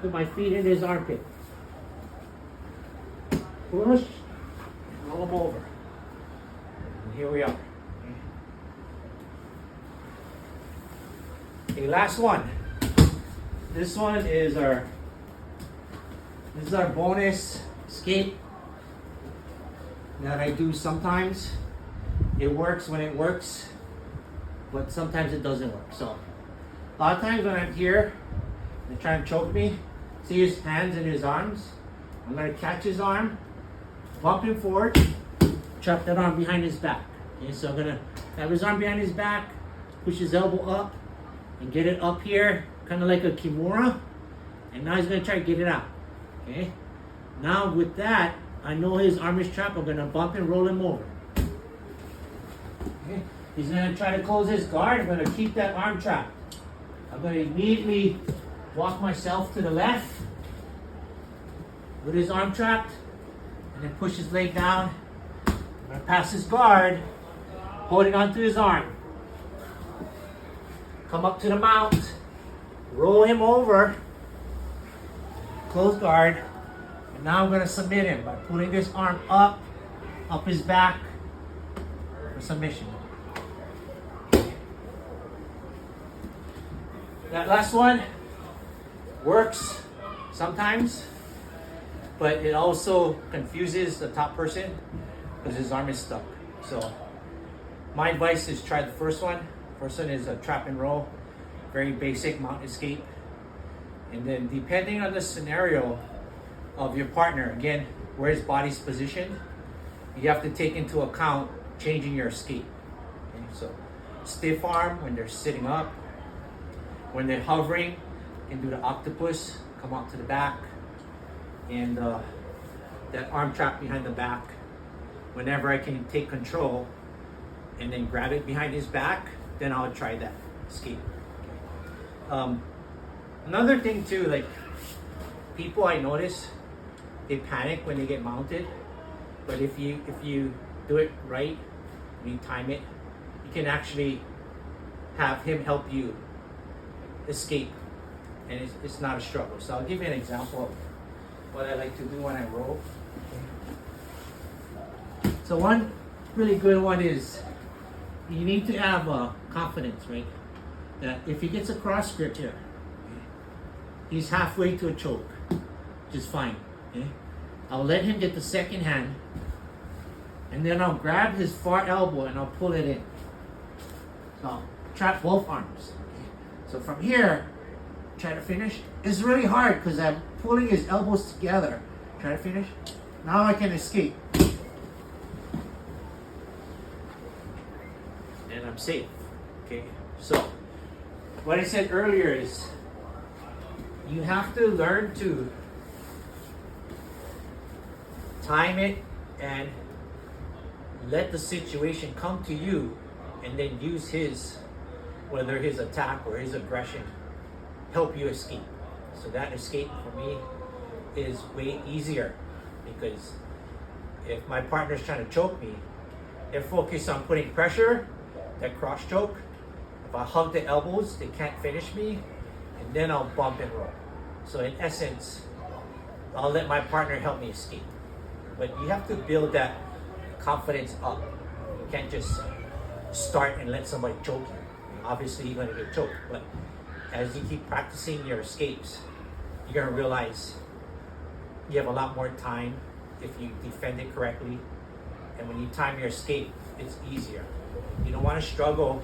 Put my feet in his armpit. Push, roll him over. And here we are. Okay, last one. This one is our bonus escape that I do sometimes. It works when it works, but sometimes it doesn't work. So a lot of times when I'm here, they try and choke me. See his hands and his arms? I'm gonna catch his arm, bump him forward, trap that arm behind his back. Okay, so I'm gonna have his arm behind his back, push his elbow up, and get it up here, kind of like a kimura. And now he's gonna try to get it out. Okay. Now with that, I know his arm is trapped. I'm gonna bump and roll him over. Okay. He's gonna try to close his guard. I'm gonna keep that arm trapped. I'm gonna immediately walk myself to the left with his arm trapped, and then push his leg down. I'm gonna pass his guard, holding onto his arm. Come up to the mount, roll him over, close guard, and now I'm gonna submit him by pulling this arm up his back for submission. That last one works sometimes, but it also confuses the top person because his arm is stuck. So my advice is try the first one. First one is a trap and roll, very basic mount escape. And then depending on the scenario of your partner, again, where his body's positioned, you have to take into account changing your escape. Okay? So stiff arm when they're sitting up. When they're hovering, you can do the octopus, come out to the back, and that arm trap behind the back. Whenever I can take control and then grab it behind his back, then I'll try that escape. Another thing too, like people I notice, they panic when they get mounted. But if you do it right, when you time it, you can actually have him help you escape, and it's not a struggle. So I'll give you an example of what I like to do when I roll. So one really good one is you need to have confidence, right? That if he gets a cross grip here, he's halfway to a choke, which is fine. Okay? I'll let him get the second hand, and then I'll grab his far elbow and I'll pull it in. So I'll trap both arms. So from here, try to finish. It's really hard because I'm pulling his elbows together. Try to finish. Now I can escape. And I'm safe. Okay, so what I said earlier is you have to learn to time it and let the situation come to you, and then use his, whether his attack or his aggression, help you escape. So that escape for me is way easier, because if my partner's trying to choke me, they're focused on putting pressure, that cross choke. If I hug the elbows, they can't finish me, and then I'll bump and roll. So in essence, I'll let my partner help me escape. But you have to build that confidence up. You can't just start and let somebody choke you. Obviously you're gonna get choked, but as you keep practicing your escapes, you're gonna realize you have a lot more time if you defend it correctly. And when you time your escape, it's easier. You don't wanna struggle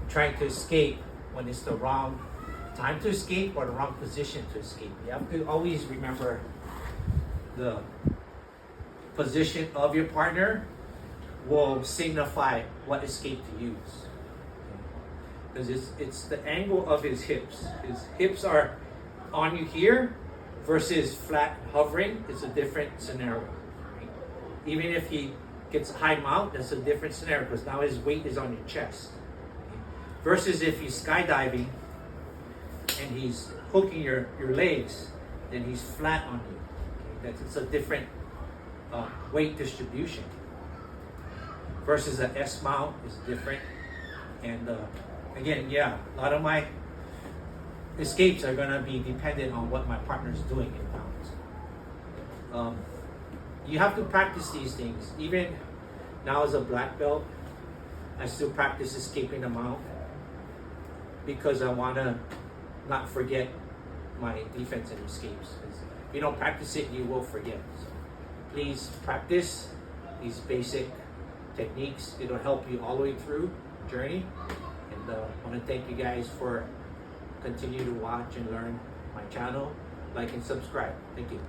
trying to escape when it's the wrong time to escape or the wrong position to escape. You have to always remember the position of your partner will signify what escape to use. Because it's the angle of his hips. His hips are on you here versus flat hovering. It's a different scenario. Right? Even if he gets a high mount, that's a different scenario because now his weight is on your chest. Okay? Versus if he's skydiving and he's hooking your legs, then he's flat on you. Okay? It's a different weight distribution. Versus an S mount is different. And again, yeah, a lot of my escapes are gonna be dependent on what my partner's doing in bounds. You have to practice these things. Even now as a black belt, I still practice escaping the mount because I wanna not forget my defense and escapes. If you don't practice it, you will forget. So please practice these basic techniques. It'll help you all the way through the journey. And I want to thank you guys for continue to watch and learn my channel. Like and subscribe. Thank you.